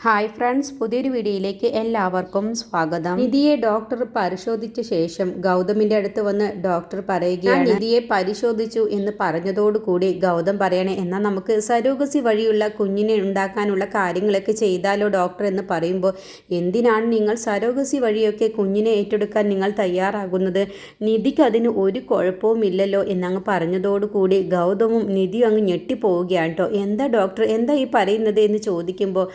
Hi friends, പുതിയൊരു വീഡിയോയിലേക്ക് എല്ലാവർക്കും സ്വാഗതം. നിധിയെ ഡോക്ടർ പരിശോധിച്ച ശേഷം ഗൗതമിന്റെ അടുത്ത് വന്ന് ഡോക്ടർ പറയുകയാണ്, നിധിയെ പരിശോധിച്ചു എന്ന് പറഞ്ഞതോടുകൂടി ഗൗതം പറയണേ, എന്നാൽ നമുക്ക് സരോഗസി വഴിയുള്ള കുഞ്ഞിനെ ഉണ്ടാക്കാനുള്ള കാര്യങ്ങളൊക്കെ ചെയ്താലോ ഡോക്ടർ എന്ന് പറയുമ്പോൾ, എന്തിനാണ് നിങ്ങൾ സരോഗസി വഴിയൊക്കെ കുഞ്ഞിനെ ഏറ്റെടുക്കാൻ നിങ്ങൾ തയ്യാറാകുന്നത്? നിധിക്ക് അതിന് ഒരു കുഴപ്പവുമില്ലല്ലോ എന്നങ്ങ് പറഞ്ഞതോടുകൂടി ഗൗതമും നിധിയും അങ്ങ് ഞെട്ടിപ്പോവുകയാണ് കേട്ടോ. എന്താ ഡോക്ടർ, എന്താ ഈ പറയുന്നത് എന്ന് ചോദിക്കുമ്പോൾ,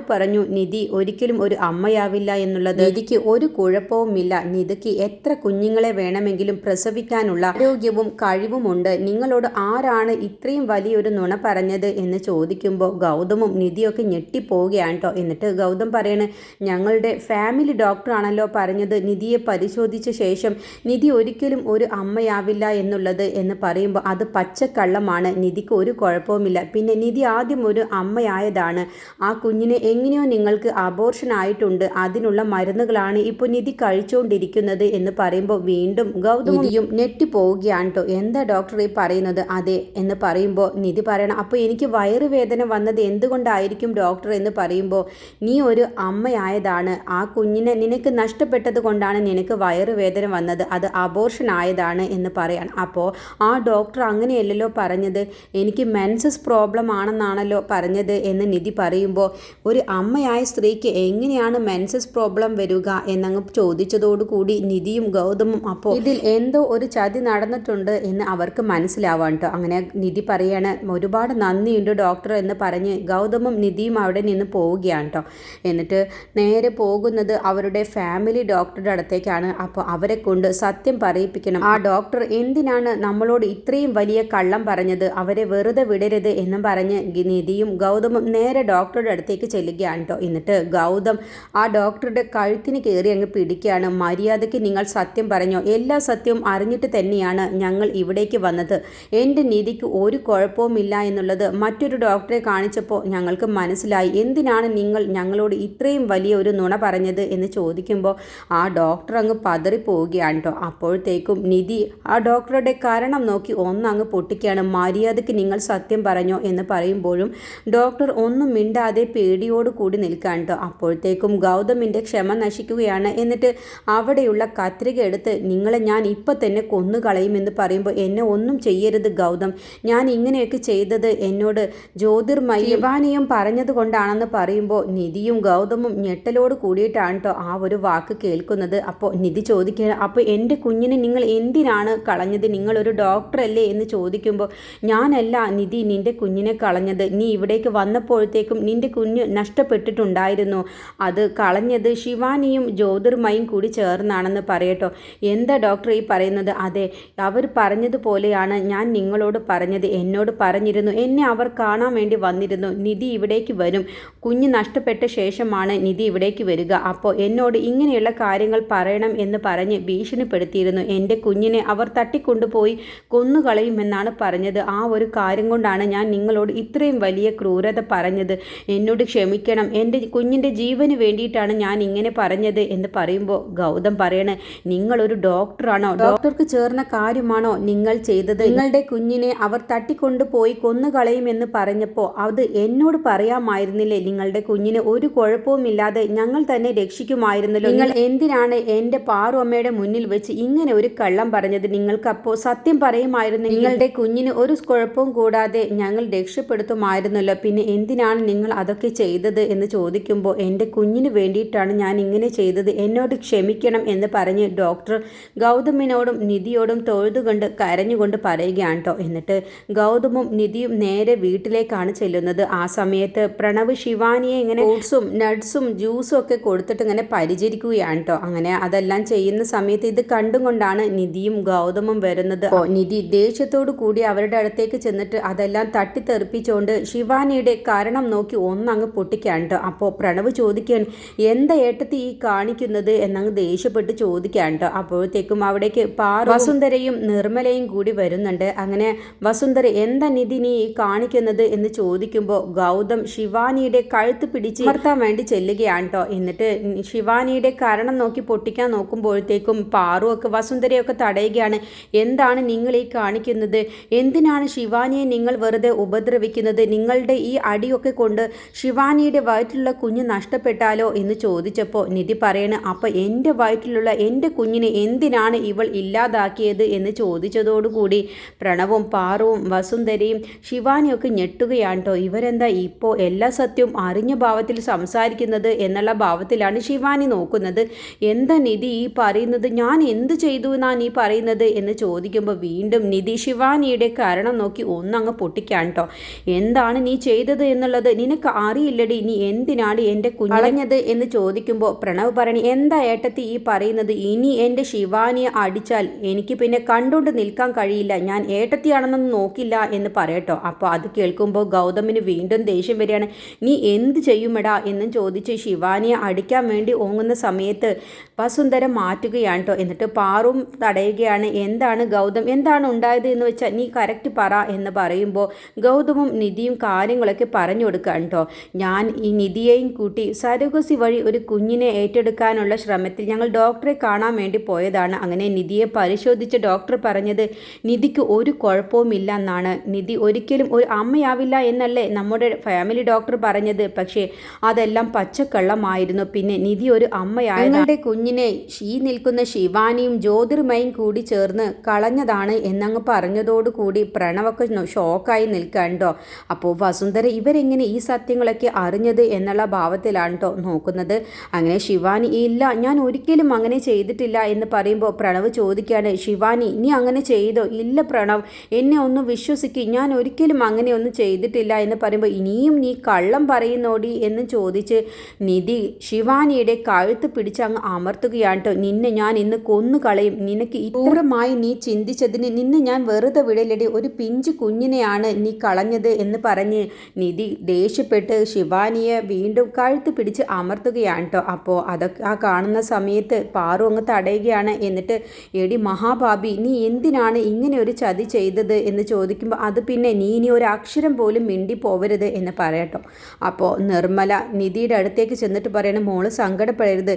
പറഞ്ഞു നിധി ഒരിക്കലും ഒരു അമ്മയാവില്ല എന്നുള്ളത്? നിധിക്ക് ഒരു കുഴപ്പവുമില്ല. നിധിക്ക് എത്ര കുഞ്ഞുങ്ങളെ വേണമെങ്കിലും പ്രസവിക്കാനുള്ള ആരോഗ്യവും കഴിവുമുണ്ട്. നിങ്ങളോട് ആരാണ് ഇത്രയും വലിയൊരു നുണ പറഞ്ഞത് എന്ന് ചോദിക്കുമ്പോൾ ഗൗതമും നിധിയൊക്കെ ഞെട്ടിപ്പോവുകയാണ് കേട്ടോ. എന്നിട്ട് ഗൗതം പറയണ്, ഞങ്ങളുടെ ഫാമിലി ഡോക്ടറാണല്ലോ പറഞ്ഞത് നിധിയെ പരിശോധിച്ച ശേഷം നിധി ഒരിക്കലും ഒരു അമ്മയാവില്ല എന്നുള്ളത് എന്ന് പറയുമ്പോൾ അത് പച്ചക്കള്ളമാണ്. നിധിക്ക് ഒരു കുഴപ്പവുമില്ല. പിന്നെ നിധി ആദ്യം ഒരു അമ്മയായതാണ്. ആ കുഞ്ഞിനെ എങ്ങനെയോ നിങ്ങൾക്ക് അബോർഷൻ ആയിട്ടുണ്ട്, അതിനുള്ള മരുന്നുകളാണ് ഇപ്പോൾ നിധി കഴിച്ചുകൊണ്ടിരിക്കുന്നത് എന്ന് പറയുമ്പോൾ വീണ്ടും ഗൗതമിയും ഞെട്ടിപ്പോവുകയാണ് കേട്ടോ. എന്താ ഡോക്ടർ ഈ പറയുന്നത്? അതെ എന്ന് പറയുമ്പോൾ നിധി പറയണം, അപ്പോൾ എനിക്ക് വയറുവേദന വന്നത് എന്തുകൊണ്ടായിരിക്കും ഡോക്ടർ എന്ന് പറയുമ്പോൾ, നീ ഒരു അമ്മയായതാണ്. ആ കുഞ്ഞിനെ നിനക്ക് നഷ്ടപ്പെട്ടത് കൊണ്ടാണ് നിനക്ക് വയറുവേദന വന്നത്, അത് അബോർഷൻ ആയതാണ് എന്ന് പറയാണ്. അപ്പോൾ ആ ഡോക്ടർ അങ്ങനെയല്ലല്ലോ പറഞ്ഞത്, എനിക്ക് മെൻസസ് പ്രോബ്ലം ആണെന്നാണല്ലോ പറഞ്ഞത് എന്ന് നിധി പറയുമ്പോൾ, ഒരു അമ്മയായ സ്ത്രീക്ക് എങ്ങനെയാണ് മെൻസസ് പ്രോബ്ലം വരിക എന്നങ്ങ് ചോദിച്ചതോടുകൂടി നിധിയും ഗൗതമും അപ്പോൾ ഇതിൽ എന്തോ ഒരു ചതി നടന്നിട്ടുണ്ട് എന്ന് അവർക്ക് മനസ്സിലാവാൻ കേട്ടോ. അങ്ങനെ നിധി പറയാണ്, ഒരുപാട് നന്ദിയുണ്ട് ഡോക്ടർ എന്ന് പറഞ്ഞ് ഗൗതമും നിധിയും അവിടെ നിന്ന് പോവുകയാണ് കേട്ടോ. എന്നിട്ട് നേരെ പോകുന്നത് അവരുടെ ഫാമിലി ഡോക്ടറുടെ അടുത്തേക്കാണ്. അപ്പോൾ അവരെ കൊണ്ട് സത്യം പറയിപ്പിക്കണം. ആ ഡോക്ടർ എന്തിനാണ് നമ്മളോട് ഇത്രയും വലിയ കള്ളം പറഞ്ഞത്, അവരെ വെറുതെ വിടരുത് എന്നും പറഞ്ഞ് നിധിയും ഗൗതമും നേരെ ഡോക്ടറുടെ അടുത്തേക്ക് ചെല്ലുകയാണ് കേട്ടോ. എന്നിട്ട് ഗൗതം ആ ഡോക്ടറുടെ കഴുത്തിന് കയറി അങ്ങ് പിടിക്കുകയാണ്. മര്യാദയ്ക്ക് നിങ്ങൾ സത്യം പറഞ്ഞോ? എല്ലാ സത്യവും അറിഞ്ഞിട്ട് തന്നെയാണ് ഞങ്ങൾ ഇവിടേക്ക് വന്നത്. എൻ്റെ നിധിക്ക് ഒരു കുഴപ്പവുമില്ല എന്നുള്ളത് മറ്റൊരു ഡോക്ടറെ കാണിച്ചപ്പോൾ ഞങ്ങൾക്ക് മനസ്സിലായി. എന്തിനാണ് നിങ്ങൾ ഞങ്ങളോട് ഇത്രയും വലിയ ഒരു നുണ പറഞ്ഞത് എന്ന് ചോദിക്കുമ്പോൾ ആ ഡോക്ടർ അങ്ങ് പതറിപ്പോവുകയാണ് കേട്ടോ. അപ്പോഴത്തേക്കും നിധി ആ ഡോക്ടറുടെ കാരണം നോക്കി ഒന്നങ്ങ് പൊട്ടിക്കുകയാണ്. മര്യാദയ്ക്ക് നിങ്ങൾ സത്യം പറഞ്ഞോ എന്ന് പറയുമ്പോഴും ഡോക്ടർ ഒന്നും മിണ്ടാതെ പേടിയോട് കൂടി നിൽക്കാൻ കേട്ടോ. അപ്പോഴത്തേക്കും ഗൗതമിൻ്റെ ക്ഷമ നശിക്കുകയാണ്. എന്നിട്ട് അവിടെയുള്ള കത്രിക എടുത്ത്, നിങ്ങളെ ഞാൻ ഇപ്പം തന്നെ കൊന്നുകളയുമെന്ന് പറയുമ്പോൾ, എന്നെ ഒന്നും ചെയ്യരുത് ഗൗതം, ഞാൻ ഇങ്ങനെയൊക്കെ ചെയ്തത് എന്നോട് ജ്യോതിർമയി ശിവാനിയും പറഞ്ഞത് കൊണ്ടാണെന്ന് പറയുമ്പോൾ നിധിയും ഗൗതമും ഞെട്ടലോട് കൂടിയിട്ടാണ് കേട്ടോ ആ ഒരു വാക്ക് കേൾക്കുന്നത്. അപ്പോൾ നിധി ചോദിക്കുകയാണ്, അപ്പോൾ എൻ്റെ കുഞ്ഞിനെ നിങ്ങൾ എന്തിനാണ് കളഞ്ഞത്? നിങ്ങളൊരു ഡോക്ടറല്ലേ എന്ന് ചോദിക്കുമ്പോൾ, ഞാനല്ല നിധി നിൻ്റെ കുഞ്ഞിനെ കളഞ്ഞത്, നീ ഇവിടേക്ക് വന്നപ്പോഴത്തേക്കും നിൻ്റെ കുഞ്ഞ് നഷ്ടപ്പെട്ടിട്ടുണ്ടായിരുന്നു, അത് കളഞ്ഞത് ശിവാനിയും ജ്യോതിർമയും കൂടി ചേർന്നാണെന്ന് പറയട്ടോ. എന്താ ഡോക്ടർ ഈ പറയുന്നത്? അതെ, അവർ പറഞ്ഞതുപോലെയാണ് ഞാൻ നിങ്ങളോട് പറഞ്ഞത്. എന്നോട് പറഞ്ഞിരുന്നു, എന്നെ അവർ കാണാൻ വേണ്ടി വന്നിരുന്നു, നിധി ഇവിടേക്ക് വരും, കുഞ്ഞ് നഷ്ടപ്പെട്ട ശേഷമാണ് നിധി ഇവിടേക്ക് വരിക, അപ്പോൾ എന്നോട് ഇങ്ങനെയുള്ള കാര്യങ്ങൾ പറയണം എന്ന് പറഞ്ഞ് ഭീഷണിപ്പെടുത്തിയിരുന്നു. എൻ്റെ കുഞ്ഞിനെ അവർ തട്ടിക്കൊണ്ടുപോയി കൊന്നുകളയുമെന്നാണ് പറഞ്ഞത്. ആ ഒരു കാര്യം കൊണ്ടാണ് ഞാൻ നിങ്ങളോട് ഇത്രയും വലിയ ക്രൂരത പറഞ്ഞത്, എന്നോട് ക്ഷമിക്കണം, എൻ്റെ കുഞ്ഞിൻ്റെ ജീവന് വേണ്ടിയിട്ടാണ് ഞാൻ ഇങ്ങനെ പറഞ്ഞത് എന്ന് പറയുമ്പോൾ ഗൗതം പറയണേ, നിങ്ങളൊരു ഡോക്ടറാണോ? ഡോക്ടർക്ക് ചേർന്ന കാര്യമാണോ നിങ്ങൾ ചെയ്തത്? നിങ്ങളുടെ കുഞ്ഞിനെ അവർ തട്ടിക്കൊണ്ടുപോയി കൊന്നുകളയുമെന്ന് പറഞ്ഞപ്പോൾ അത് എന്നോട് പറയാമായിരുന്നില്ലേ? നിങ്ങളുടെ കുഞ്ഞിന് ഒരു കുഴപ്പവുമില്ലാതെ ഞങ്ങൾ തന്നെ രക്ഷിക്കുമായിരുന്നല്ലോ. നിങ്ങൾ എന്തിനാണ് എൻ്റെ പാറു അമ്മയുടെ മുന്നിൽ വെച്ച് ഇങ്ങനെ ഒരു കള്ളം പറഞ്ഞത്? നിങ്ങൾക്ക് അപ്പോൾ സത്യം പറയുമായിരുന്നു, നിങ്ങളുടെ കുഞ്ഞിന് ഒരു കുഴപ്പവും കൂടാതെ ഞങ്ങൾ രക്ഷപ്പെടുത്തുമായിരുന്നല്ലോ, പിന്നെ എന്തിനാണ് നിങ്ങൾ അതൊക്കെ ചെയ്തത് എന്ന് ചോദിക്കുമ്പോൾ, എൻ്റെ കുഞ്ഞിന് വേണ്ടിയിട്ടാണ് ഞാൻ ഇങ്ങനെ ചെയ്തത്, എന്നോട് ക്ഷമിക്കണം എന്ന് പറഞ്ഞ് ഡോക്ടർ ഗൗതമിനോടും നിധിയോടും തൊഴുതുകൊണ്ട് കരഞ്ഞുകൊണ്ട് പറയുകയാണ് കേട്ടോ. എന്നിട്ട് ഗൗതമും നിധിയും നേരെ വീട്ടിലേക്കാണ് ചെല്ലുന്നത്. ആ സമയത്ത് പ്രണവ് ശിവാനിയെ ഇങ്ങനെ ഫ്രൂട്ട്സും നട്ട്സും ജ്യൂസും ഒക്കെ കൊടുത്തിട്ട് ഇങ്ങനെ പരിചരിക്കുകയാണ് കേട്ടോ. അങ്ങനെ അതെല്ലാം ചെയ്യുന്ന സമയത്ത് ഇത് കണ്ടുകൊണ്ടാണ് നിധിയും ഗൗതമും വരുന്നത്. നിധി ദേഷ്യത്തോടു കൂടി അവരുടെ അടുത്തേക്ക് ചെന്നിട്ട് അതെല്ലാം തട്ടിത്തെറിപ്പിച്ചുകൊണ്ട് ശിവാനിയുടെ കാരണം നോക്കി ഒന്നങ്ങ് പൊട്ടിക്കാൻ കേട്ടോ. അപ്പോൾ പ്രണവ് ചോദിക്കുകയാണ്, എന്താ ഏട്ടത്തി ഈ കാണിക്കുന്നത് എന്നങ്ങ് ദേഷ്യപ്പെട്ട് ചോദിക്കാൻ കേട്ടോ. അപ്പോഴത്തേക്കും അവിടേക്ക് വസുന്ധരയും നിർമ്മലയും കൂടി വരുന്നുണ്ട്. അങ്ങനെ വസുന്ധര, എന്താ നിധി നീ കാണിക്കുന്നത് എന്ന് ചോദിക്കുമ്പോൾ ഗൗതം ശിവാനിയുടെ കഴുത്ത് പിടിച്ച് നിർത്താൻ വേണ്ടി ചെല്ലുകയാണ് കേട്ടോ. എന്നിട്ട് ശിവാനിയുടെ കാരണം നോക്കി പൊട്ടിക്കാൻ നോക്കുമ്പോഴത്തേക്കും പാറുവൊക്കെ വസുന്ധരയൊക്കെ തടയുകയാണ്. എന്താണ് നിങ്ങൾ ഈ കാണിക്കുന്നത്? എന്തിനാണ് ശിവാനിയെ നിങ്ങൾ വെറുതെ ഉപദ്രവിക്കുന്നത്? നിങ്ങളുടെ ഈ അടിയൊക്കെ കൊണ്ട് ശിവാനി ശിവാനിയുടെ വയറ്റിലുള്ള കുഞ്ഞ് നഷ്ടപ്പെട്ടാലോ എന്ന് ചോദിച്ചപ്പോൾ നിധി പറയണ, അപ്പോൾ എൻ്റെ വയറ്റിലുള്ള എൻ്റെ കുഞ്ഞിനെ എന്തിനാണ് ഇവൾ ഇല്ലാതാക്കിയത് എന്ന് ചോദിച്ചതോടുകൂടി പ്രണവും പാറുവും വസുന്ധരയും ശിവാനിയൊക്കെ ഞെട്ടുകയാണ് കേട്ടോ. ഇവരെന്താ ഇപ്പോൾ എല്ലാ സത്യവും അറിഞ്ഞ ഭാവത്തിൽ സംസാരിക്കുന്നത് എന്നുള്ള ഭാവത്തിലാണ് ശിവാനി നോക്കുന്നത്. എന്താ നിധി ഈ പറയുന്നത്, ഞാൻ എന്ത് ചെയ്തു എന്നാണ് ഈ പറയുന്നത് എന്ന് ചോദിക്കുമ്പോൾ വീണ്ടും നിധി ശിവാനിയുടെ കാരണം നോക്കി ഒന്നങ്ങ് പൊട്ടിക്കാൻ കേട്ടോ. എന്താണ് നീ ചെയ്തത് എന്നുള്ളത് നിനക്ക് അറിയില്ലടി, നീ എന്തിനാണ് എൻ്റെ കുഞ്ഞളഞ്ഞത് എന്ന് ചോദിക്കുമ്പോൾ പ്രണവ് പറഞ്ഞു, എന്താ ഏട്ടത്തി ഈ പറയുന്നത്, ഇനി എൻ്റെ ശിവാനിയെ അടിച്ചാൽ എനിക്ക് പിന്നെ കണ്ടുകൊണ്ട് നിൽക്കാൻ കഴിയില്ല, ഞാൻ ഏട്ടത്തിയാണെന്നൊന്നും നോക്കില്ല എന്ന് പറയട്ടോ. അപ്പോൾ അത് കേൾക്കുമ്പോൾ ഗൗതമിന് വീണ്ടും ദേഷ്യം വരികയാണ്. നീ എന്ത് ചെയ്യുമെടാ എന്നും ചോദിച്ച് ശിവാനിയെ അടിക്കാൻ വേണ്ടി ഓങ്ങുന്ന സമയത്ത് വസുന്ധര മാറ്റുകയാണ് കേട്ടോ. എന്നിട്ട് പാറും തടയുകയാണ്. എന്താണ് ഗൗതം, എന്താണ് ഉണ്ടായത് എന്ന് വെച്ചാൽ നീ കറക്റ്റ് പറ എന്ന് പറയുമ്പോൾ ഗൗതമും നിധിയും കാര്യങ്ങളൊക്കെ പറഞ്ഞു കൊടുക്കുകയാണ് കേട്ടോ. ഞാൻ ഈ നിധിയെയും കൂട്ടി സരോഗസി വഴി ഒരു കുഞ്ഞിനെ ഏറ്റെടുക്കാനുള്ള ശ്രമത്തിൽ ഞങ്ങൾ ഡോക്ടറെ കാണാൻ വേണ്ടി പോയതാണ്. അങ്ങനെ നിധിയെ പരിശോധിച്ച ഡോക്ടർ പറഞ്ഞത് നിധിക്ക് ഒരു കുഴപ്പവുമില്ല എന്നാണ്. നിധി ഒരിക്കലും ഒരു അമ്മയാവില്ല എന്നല്ലേ നമ്മുടെ ഫാമിലി ഡോക്ടർ പറഞ്ഞത്. പക്ഷേ അതെല്ലാം പച്ചക്കള്ളമായിരുന്നു. പിന്നെ നിധി ഒരു അമ്മയായ ഞങ്ങളുടെ കുഞ്ഞിനെ ഈ നിൽക്കുന്ന ശിവാനിയും ജ്യോതിർമയും കൂടി ചേർന്ന് കളഞ്ഞതാണ് എന്നങ്ങ് പറഞ്ഞതോടുകൂടി പ്രണവൊക്കെ ഷോക്കായി നിൽക്കാണ്ടോ. അപ്പോൾ വസുന്ധര ഇവരെങ്ങനെ ഈ സത്യങ്ങളൊക്കെ അറിഞ്ഞത് എന്നുള്ള ഭാവത്തിലാണ് കേട്ടോ നോക്കുന്നത്. അങ്ങനെ ശിവാനി ഇല്ല, ഞാൻ ഒരിക്കലും അങ്ങനെ ചെയ്തിട്ടില്ല എന്ന് പറയുമ്പോൾ പ്രണവ് ചോദിക്കുകയാണ്, ശിവാനി നീ അങ്ങനെ ചെയ്തോ? ഇല്ല പ്രണവ്, എന്നെ ഒന്ന് വിശ്വസിക്കുക, ഞാൻ ഒരിക്കലും അങ്ങനെ ഒന്നും ചെയ്തിട്ടില്ല എന്ന് പറയുമ്പോൾ ഇനിയും നീ കള്ളം പറയുന്നോടി എന്ന് ചോദിച്ച് നിധി ശിവാനിയുടെ കഴുത്ത് പിടിച്ച് അങ്ങ് അമർത്തുകയാണ് കേട്ടോ. നിന്നെ ഞാൻ ഇന്ന് കൊന്നു കളയും, നിനക്ക് ക്രൂരമായി നീ ചിന്തിച്ചതിന് നിന്നെ ഞാൻ വെറുതെ വിടലടി, ഒരു പിഞ്ചു കുഞ്ഞിനെയാണ് നീ കളഞ്ഞത് എന്ന് പറഞ്ഞ് നിധി ദേഷ്യപ്പെട്ട് ശിവാനിയെ വീണ്ടും കഴുത്ത് പിടിച്ച് അമർത്തുകയാണ് കേട്ടോ. അപ്പോൾ അതൊക്കെ ആ കാണുന്ന സമയത്ത് പാറു അങ്ങ് തടയുകയാണ്. എന്നിട്ട് എടി മഹാഭാബി, നീ എന്തിനാണ് ഇങ്ങനെ ഒരു ചതി ചെയ്തത് എന്ന് ചോദിക്കുമ്പോൾ അത് പിന്നെ നീ ഇനി ഒരു അക്ഷരം പോലും മിണ്ടി പോവരുത് എന്ന് പറയട്ടോ. അപ്പോൾ നിർമ്മല നിധിയുടെ അടുത്തേക്ക് ചെന്നിട്ട് പറയണേ, മോള് സങ്കടപ്പെടരുത്.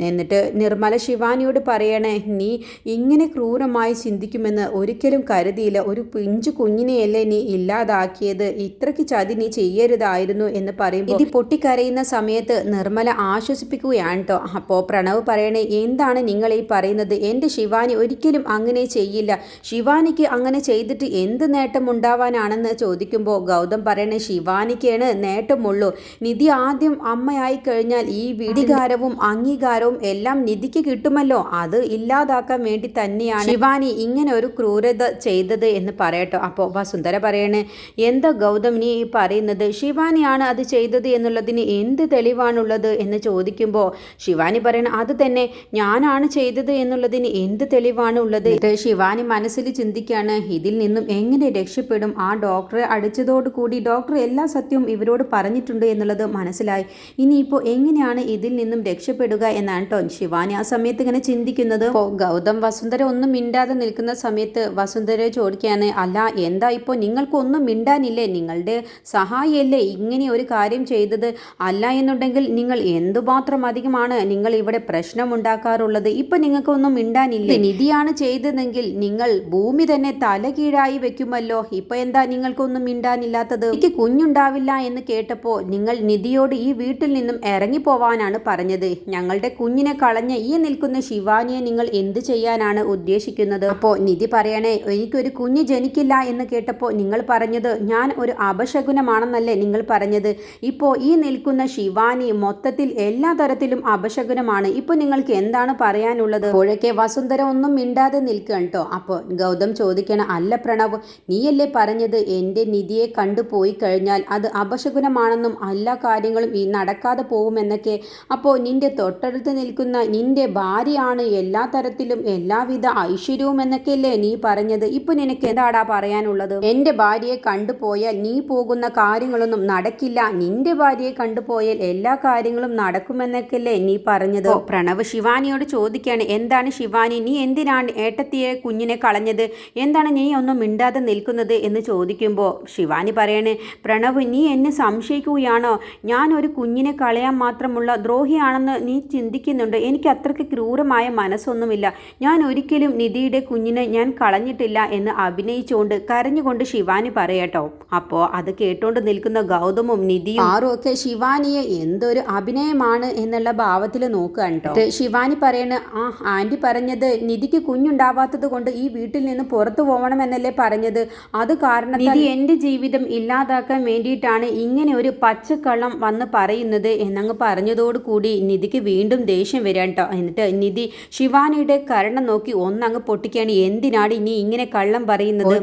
എന്നിട്ട് നിർമ്മല ശിവാനിയോട് പറയണേ, നീ ഇങ്ങനെ ക്രൂരമായി ചിന്തിക്കുമെന്ന് ഒരിക്കലും കരുതിയില്ല, ഒരു പിഞ്ചു കുഞ്ഞിനെയല്ലേ നീ ഇല്ലാതാക്കിയത്, ഇത്രയ്ക്ക് ചതി നീ ചെയ്യരുതായിരുന്നു എന്ന് പറയുമ്പോൾ ഇത് പൊട്ടിക്കരയുന്ന സമയത്ത് നിർമ്മല ആശ്വസിപ്പിക്കുകയാണ് കേട്ടോ. അപ്പോൾ പ്രണവ് പറയണേ, എന്താണ് നിങ്ങൾ ഈ പറയുന്നത്, എൻ്റെ ശിവാനി ഒരിക്കലും അങ്ങനെ ചെയ്യില്ല, ശിവാനിക്ക് അങ്ങനെ ചെയ്തിട്ട് എന്ത് നേട്ടം ഉണ്ടാവാനാണെന്ന് ചോദിക്കുമ്പോൾ ഗൗതം പറയണേ, ശിവാനിക്കാണ് നേട്ടമുള്ളൂ, നിധി ആദ്യം അമ്മയായി കഴിഞ്ഞാൽ ഈ വിധികാരവും അംഗീകാരവും എല്ലാം നിധിക്ക് കിട്ടുമല്ലോ, അത് ഇല്ലാതാക്കാൻ വേണ്ടി തന്നെയാണ് ശിവാനി ഇങ്ങനെ ഒരു ക്രൂരത ചെയ്തത് എന്ന് പറയട്ടോ. അപ്പോൾ വസുന്ധര പറയണേ, എന്താ ഗൗതം നീ പറയുന്നത്, ശിവാനിയാണ് അത് ചെയ്തത് എന്നുള്ളതിന് എന്ത് തെളിവാണുള്ളത് എന്ന് ചോദിക്കുമ്പോൾ ശിവാനി പറയണ, അത് തന്നെ ഞാനാണ് ചെയ്തത് എന്നുള്ളതിന് എന്ത് തെളിവാണ് ഉള്ളത്. ശിവാനി മനസ്സിൽ ചിന്തിക്കുകയാണ്, ഇതിൽ നിന്നും എങ്ങനെ രക്ഷപ്പെടും, ആ ഡോക്ടറെ അടിച്ചതോടുകൂടി ഡോക്ടർ എല്ലാ സത്യവും ഇവരോട് പറഞ്ഞിട്ടുണ്ട് എന്നുള്ളത് മനസ്സിലായി, ഇനിയിപ്പോൾ എങ്ങനെയാണ് ഇതിൽ നിന്നും രക്ഷപ്പെടുക എന്നാണ് കേട്ടോ ശിവാനി ആ സമയത്ത് ഇങ്ങനെ ചിന്തിക്കുന്നത്. അപ്പോൾ ഗൗതം വസുന്ധര ഒന്നും മിണ്ടാതെ നിൽക്കുന്ന സമയത്ത് വസുന്ധരയെ ചോദിക്കുകയാണ്, അല്ല എന്താ ഇപ്പോൾ നിങ്ങൾക്കൊന്നും മിണ്ടാനില്ലേ, നിങ്ങളുടെ സഹായിയല്ലേ ഇങ്ങനെ ഒരു കാര്യം ചെയ്തത്, അല്ല എന്നുണ്ടെങ്കിൽ നിങ്ങൾ എന്തുമാത്രം അധികമാണ് നിങ്ങൾ ഇവിടെ പ്രശ്നമുണ്ടാക്കാറുള്ളത്, ഇപ്പം നിങ്ങൾക്കൊന്നും മിണ്ടാനില്ലേ, നിധിയാണ് ചെയ്തതെങ്കിൽ നിങ്ങൾ ഭൂമി തന്നെ തലകീഴായി വെക്കുമല്ലോ, ഇപ്പം എന്താ നിങ്ങൾക്കൊന്നും മിണ്ടാനില്ലാത്തത്, എനിക്ക് കുഞ്ഞുണ്ടാവില്ല എന്ന് കേട്ടപ്പോൾ നിങ്ങൾ നിധിയോട് ഈ വീട്ടിൽ നിന്നും ഇറങ്ങിപ്പോവാനാണ് പറഞ്ഞത്, ഞങ്ങളുടെ കുഞ്ഞിനെ കളഞ്ഞ ഈ നിൽക്കുന്ന ശിവാനിയെ നിങ്ങൾ എന്ത് ചെയ്യാനാണ് ഉദ്ദേശിക്കുന്നത്. അപ്പോൾ നിധി പറയണേ, എനിക്കൊരു കുഞ്ഞ് ജനിക്കില്ല എന്ന് കേട്ടപ്പോൾ നിങ്ങൾ പറഞ്ഞത് ഞാൻ ഒരു അപശകുനമാണെന്നല്ലേ നിങ്ങൾ പറഞ്ഞത്, ഇപ്പോൾ ഈ നിൽക്കുന്ന ശിവാനി മൊത്തത്തിൽ എല്ലാ തരത്തിലും അപശകുനമാണ്, ഇപ്പോൾ നിങ്ങൾക്ക് എന്താണ് പറയാനുള്ളത്. അപ്പോഴൊക്കെ വസുന്ധര ഒന്നും മിണ്ടാതെ നിൽക്കുക കേട്ടോ. അപ്പോൾ ഗൗതം ചോദിക്കണം, അല്ല പ്രണവ്, നീയല്ലേ പറഞ്ഞത് എൻ്റെ നിധിയെ കണ്ടുപോയി കഴിഞ്ഞാൽ അത് അപശകുനമാണെന്നും എല്ലാ കാര്യങ്ങളും ഈ നടക്കാതെ പോകുമെന്നൊക്കെ, അപ്പോൾ നിന്റെ തൊട്ടടുത്ത് നിൽക്കുന്ന നിന്റെ ഭാര്യയാണ് എല്ലാ തരത്തിലും എല്ലാവിധ ഐശ്വര്യവും എന്നൊക്കെയല്ലേ നീ പറഞ്ഞത്, ഇപ്പൊ നിനക്ക് എന്താടാ പറയാനുള്ളത്, എൻ്റെ ഭാര്യയെ കണ്ടുപോയാൽ നീ പോകുന്ന കാര്യങ്ങളൊന്നും നടക്കില്ല, നിന്റെ ഭാര്യയെ കണ്ടുപോയാൽ എല്ലാ കാര്യങ്ങളും നടക്കുമെന്നൊക്കെയല്ലേ നീ പറഞ്ഞത്. പ്രണവ് ശിവാനിയോട് ചോദിക്കുകയാണ്, എന്താണ് ശിവാനി, നീ എന്തിനാണ് ഏട്ടത്തിയെ കുഞ്ഞിനെ കളഞ്ഞത്, എന്താണ് നീ ഒന്നും മിണ്ടാതെ നിൽക്കുന്നത് എന്ന് ചോദിക്കുമ്പോൾ ശിവാനി പറയണേ, പ്രണവ് നീ എന്നെ സംശയിക്കുകയാണോ, ഞാൻ ഒരു കുഞ്ഞിനെ കളയാൻ മാത്രമുള്ള ദ്രോഹിയാണെന്ന് നീ ചിന്തിക്കുന്നുണ്ട്, എനിക്ക് അത്രയ്ക്ക് ക്രൂരമായ മനസ്സൊന്നുമില്ല, ഞാൻ ഒരിക്കലും നിധിയുടെ കുഞ്ഞിനെ ഞാൻ കളഞ്ഞിട്ടില്ല എന്ന് അഭിനയിച്ചുകൊണ്ട് കരഞ്ഞുകൊണ്ട് ശിവാനി പറയട്ടോ. അപ്പോൾ അത് കേട്ടുകൊണ്ട് നിൽക്കുന്ന ഗൗതമും നിധിയും നിധിയും ആറും ഒക്കെ ശിവാനിയെ എന്തൊരു അഭിനയമാണ് എന്നുള്ള ഭാവത്തിൽ നോക്കുകയാണ് കേട്ടോ. ശിവാനി പറയണ ആന്റി പറഞ്ഞത് നിധിക്ക് കുഞ്ഞുണ്ടാവാത്തത് കൊണ്ട് ഈ വീട്ടിൽ നിന്ന് പുറത്തു പോകണമെന്നല്ലേ പറഞ്ഞത്. അത് കാരണം നിധി എൻ്റെ ജീവിതം ഇല്ലാതാക്കാൻ വേണ്ടിയിട്ടാണ് ഇങ്ങനെ ഒരു പച്ചക്കള്ളം വന്ന് പറയുന്നത് എന്നങ്ങ് പറഞ്ഞതോട് കൂടി നിധിക്ക് വീണ്ടും ദേഷ്യം വരാൻ കേട്ടോ. എന്നിട്ട് നിധി ശിവാനിയുടെ കരണം നോക്കി ഒന്നങ്ങ് പൊട്ടിക്കുകയാണ്. എന്തിനാണ് ഇനി ഇങ്ങനെ കള്ളം പറയുന്നത്?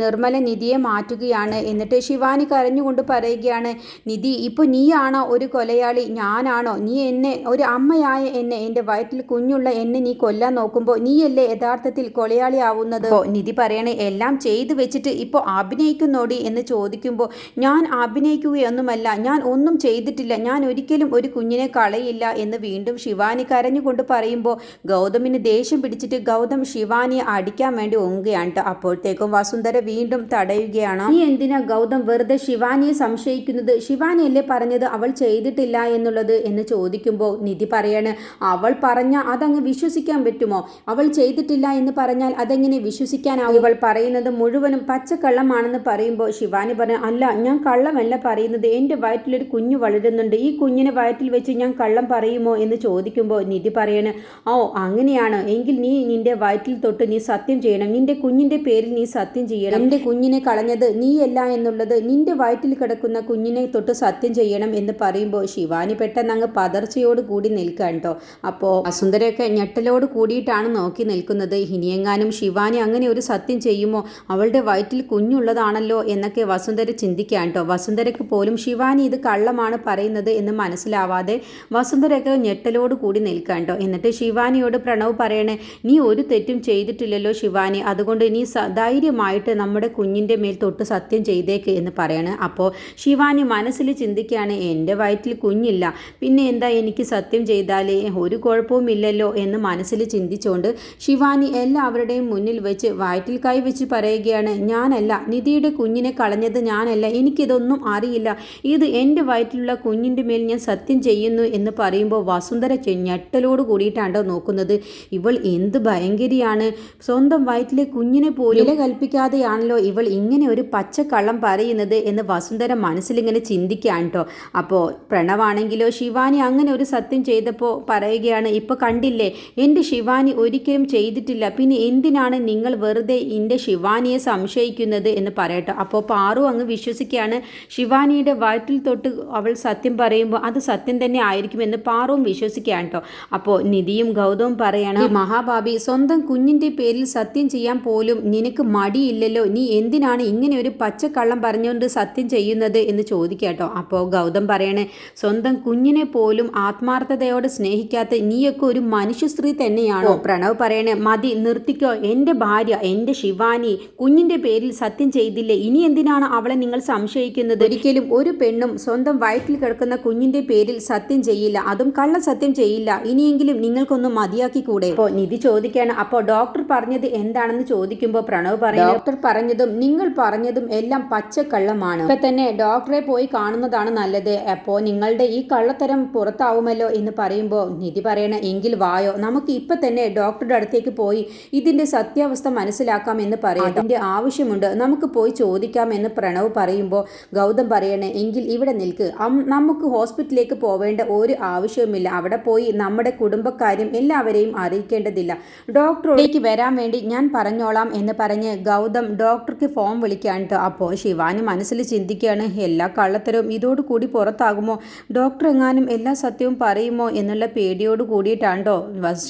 നിർമ്മല നിധിയെ മാറ്റുകയാണ്. എന്നിട്ട് ശിവാനി കരഞ്ഞുകൊണ്ട് പറയുകയാണ്, നിധി ഇപ്പോൾ നീയാണോ ഒരു കൊലയാളി? ഞാനാണോ? നീ എന്നെ ഒരു അമ്മയായ എൻ്റെ വയറ്റിൽ കുഞ്ഞുള്ള എന്നെ നീ കൊല്ലാൻ നോക്കുമ്പോൾ നീയല്ലേ യഥാർത്ഥത്തിൽ കൊലയാളി ആവുന്നത്? നിധി പറയണേ, എല്ലാം ചെയ്തു വെച്ചിട്ട് ഇപ്പോൾ അഭിനയിക്കുന്നോടി എന്ന് ചോദിക്കുമ്പോൾ ഞാൻ അഭിനയിക്കുകയൊന്നുമല്ല, ഞാൻ ഒന്നും ചെയ്തിട്ടില്ല, ഞാൻ ഒരിക്കലും ഒരു കുഞ്ഞിനെ കളയില്ല എന്ന് വീണ്ടും ശിവാനി കരഞ്ഞുകൊണ്ട് പറയുമ്പോൾ ഗൗതമിന് ദേഷ്യം പിടിച്ചിട്ട് ഗൗതം ശിവാനിയെ അടിക്കാൻ വേണ്ടി ഒങ്ങുകയാണ്. അപ്പോഴത്തേക്കും വസുന്ധര വീണ്ടും തടയുകയാണ്. നീ എന്തിനാ ഗൗതം വെറുതെ ശിവാനിയെ സംശയിക്കുന്നത്? ശിവാനിയല്ലേ പറഞ്ഞത് അവൾ ചെയ്തിട്ടില്ല എന്നുള്ളത് എന്ന് ചോദിക്കുമ്പോൾ നിധി പറയാണ്, അവൾ പറഞ്ഞ അതങ്ങ് വിശ്വസിക്കാൻ പറ്റുമോ? അവൾ ചെയ്തിട്ടില്ല എന്ന് പറഞ്ഞാൽ അതെങ്ങനെ വിശ്വസിക്കാനാവും? ഇവൾ പറയുന്നത് മുഴുവനും പച്ചക്കള്ളമാണെന്ന് പറയുമ്പോൾ ശിവാനി പറഞ്ഞു, അല്ല, ഞാൻ കള്ളമല്ല പറയുന്നത്, എൻ്റെ വയറ്റിലൊരു കുഞ്ഞു വളരുന്നുണ്ട്, ഈ കുഞ്ഞിനെ വയറ്റിൽ വെച്ച് ഞാൻ കള്ളം പറയുമോ എന്ന് ചോദിക്കുമ്പോൾ നിധി പറയാണ്, ഓ അങ്ങനെയാണ് എങ്കിൽ നീ നിന്റെ വയറ്റിൽ തൊട്ട് നീ സത്യം ചെയ്യണം, നിന്റെ കുഞ്ഞിന്റെ പേരിൽ നീ സത്യം ചെയ്യണം, എൻ്റെ കുഞ്ഞിനെ കളഞ്ഞത് നീയല്ല എന്നുള്ളത് നിന്റെ വയറ്റിൽ കിടക്കുന്ന കുഞ്ഞിനെ തൊട്ട് സത്യം ചെയ്യണം എന്ന് പറയുമ്പോൾ ശിവാനി പെട്ടെന്ന് അങ്ങ് പതർച്ചയോട് കൂടി നിൽക്കാൻ കേട്ടോ. അപ്പോൾ വസുന്ധരയൊക്കെ ഞെട്ടലോട് കൂടിയിട്ടാണ് നോക്കി നിൽക്കുന്നത്. ഇനിയെങ്ങാനും ശിവാനി അങ്ങനെ ഒരു സത്യം ചെയ്യുമോ? അവളുടെ വയറ്റിൽ കുഞ്ഞുള്ളതാണല്ലോ എന്നൊക്കെ വസുന്ധര ചിന്തിക്കാൻ കേട്ടോ. വസുന്ധരയ്ക്ക് പോലും ശിവാനി ഇത് കള്ളമാണ് പറയുന്നത് എന്ന് മനസ്സിലാവാതെ വസുന്ധരയൊക്കെ ഞെട്ടലോട് കൂടി നിൽക്കാൻ കേട്ടോ. എന്നിട്ട് ശിവാനിയോട് പ്രണവ് പറയണേ, നീ ഒരു തെറ്റും ചെയ്തിട്ടില്ലല്ലോ ശിവാനി, അതുകൊണ്ട് നീ ധൈര്യമായിട്ട് നമ്മുടെ കുഞ്ഞിൻ്റെ മേൽ തൊട്ട് സത്യം ചെയ്തേക്ക് എന്ന് പറയണേ. അപ്പോൾ ശിവാനി മനസ്സിൽ ചിന്തിക്കുകയാണ്, എൻ്റെ വയറ്റിൽ കുഞ്ഞില്ല, പിന്നെ എന്താ എനിക്ക് സത്യം ചെയ്താലേ ഒരു കുഴപ്പവുമില്ലല്ലോ എന്ന് മനസ്സിൽ ചിന്തിച്ചുകൊണ്ട് ശിവാനി എല്ലാവരുടെയും മുന്നിൽ വെച്ച് വയറ്റിൽ കൈവച്ച് പറയുകയാണ്, ഞാനല്ല, നിധിയുടെ കുഞ്ഞിനെ കളഞ്ഞത് ഞാനല്ല, എനിക്കിതൊന്നും അറിയില്ല, ഇത് എൻ്റെ വയറ്റിലുള്ള കുഞ്ഞിൻ്റെ മേൽ ഞാൻ സത്യം ചെയ്യുന്നു എന്ന് പറയുമ്പോൾ വസുന്ധര ഞെട്ടലോട് കൂടിയിട്ടാണ്ടോ നോക്കുന്നത്. ഇവൾ എന്ത് ഭയങ്കരിയാണ്, സ്വന്തം വയറ്റിലെ കുഞ്ഞിനെ പോലും വില കൽപ്പിക്കാതെയാണല്ലോ ഇവൾ ഇങ്ങനെ ഒരു പച്ചക്കള്ളം പറയുന്നത് എന്ന് വസുന്ധര മനസ്സിലിങ്ങനെ ചിന്തിക്കുകയാണ് കേട്ടോ. അപ്പോൾ പ്രണവാണെങ്കിലോ ശിവാനി അങ്ങനെ ഒരു സത്യം ചെയ്തപ്പോൾ പറയുകയാണ്, ഇപ്പോൾ കണ്ടില്ലേ, എൻ്റെ ശിവാനി ഒരിക്കലും ചെയ്തിട്ടില്ല, പിന്നെ എന്തിനാണ് നിങ്ങൾ വെറുതെ എൻ്റെ ശിവാനിയെ സംശയിക്കുന്നത് എന്ന് പറയട്ടോ. അപ്പോൾ പാറു അങ്ങ് വിശ്വസിക്കുകയാണ്, ശിവാനിയുടെ വയറ്റിൽ തൊട്ട് അവൾ സത്യം പറയുമ്പോൾ അത് സത്യം തന്നെ ആയിരിക്കുമെന്ന് പാറുവും വിശ്വസിക്കുകയാണ് കേട്ടോ. അപ്പോൾ നിധിയും ഗൗതവും പറയാണ്, മഹാഭാബി, സ്വന്തം കുഞ്ഞിൻ്റെ പേരിൽ സത്യം ചെയ്യാൻ പോലും നിനക്ക് മടിയില്ലല്ലോ, നീ എന്തിനാണ് ഇങ്ങനെ ഒരു പച്ചക്കള്ളം പറഞ്ഞുകൊണ്ട് സത്യം ചെയ്യുന്നത് എന്ന് ചോദിക്കാട്ടോ. അപ്പോൾ ഗൗതം പറയണേ, സ്വന്തം കുഞ്ഞിനെ പോലും ആത്മാർത്ഥതയോടെ സ്നേഹിക്കാത്ത നീയൊക്കെ ഒരു മനുഷ്യ സ്ത്രീ തന്നെയാണോ? പ്രണവ് പറയണേ, മതി, നിർത്തിക്കോ, എൻ്റെ ഭാര്യ, എൻ്റെ ശിവാനി കുഞ്ഞിൻ്റെ പേരിൽ സത്യം ചെയ്തില്ലേ, ഇനി എന്തിനാണ് അവളെ നിങ്ങൾ സംശയിക്കുന്നത്? ഒരിക്കലും ഒരു പെണ്ണും സ്വന്തം വയറ്റിൽ കിടക്കുന്ന കുഞ്ഞിൻ്റെ പേരിൽ സത്യം ചെയ്യില്ല, അതും കള്ള സത്യം ചെയ്യില്ല, ഇനിയെങ്കിലും നിങ്ങൾക്കൊന്ന് മതിയാക്കിക്കൂടെ? അപ്പോൾ നിധി ചോദിക്കുകയാണ്, അപ്പോൾ ഡോക്ടർ പറഞ്ഞത് എന്താണെന്ന് ചോദിക്കുമ്പോൾ പ്രണവ് പറയും, ഡോക്ടർ പറഞ്ഞതും നിങ്ങൾ പറഞ്ഞതും എല്ലാം പച്ചക്കള്ളമാണ്, ഇപ്പൊ തന്നെ ഡോക്ടറെ പോയി കാണുന്നതാണ് നല്ലത്, അപ്പോൾ നിങ്ങളുടെ ഈ കള്ളത്തരം പുറത്താവുമല്ലോ എന്ന് പറയുമ്പോൾ നിധി പറയണ, എങ്കിൽ വായോ, നമുക്ക് ഇപ്പൊ തന്നെ ഡോക്ടറുടെ അടുത്തേക്ക് പോയി ഇതിന്റെ സത്യാവസ്ഥ മനസ്സിലാക്കാം എന്ന് പറയും. അതിന്റെ ആവശ്യമുണ്ട്, നമുക്ക് പോയി ചോദിക്കാം എന്ന് പ്രണവ് പറയുമ്പോൾ ഗൗതം പറയണേ, എങ്കിൽ ഇവിടെ നിൽക്ക്, നമുക്ക് ഹോസ്പിറ്റലിലേക്ക് പോവേണ്ട ഒരു ആവശ്യവുമില്ല, അവിടെ പോയി നമ്മുടെ കുടുംബക്കാര്യം എല്ലാവരെയും അറിയിക്കേണ്ടതില്ല, ഡോക്ടറിലേക്ക് വരാൻ വേണ്ടി ഞാൻ പറഞ്ഞോളാം എന്ന് പറഞ്ഞ് ഗൗതം ഡോക്ടർക്ക് ഫോൺ വിളിക്കാൻ. അപ്പോൾ ശിവാനി മനസ്സിൽ ചിന്തിക്കുകയാണ്, എല്ലാ കള്ളത്തരവും ഇതോടുകൂടി പുറത്താകുമോ, ഡോക്ടർ എങ്ങാനും എല്ലാ സത്യവും പറയുമോ എന്നുള്ള പേടിയോട് കൂടിയിട്ടാണ്ടോ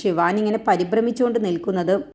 ശിവാനി ഇങ്ങനെ പരിഭ്രമിച്ചുകൊണ്ട് നിൽക്കുന്നത്.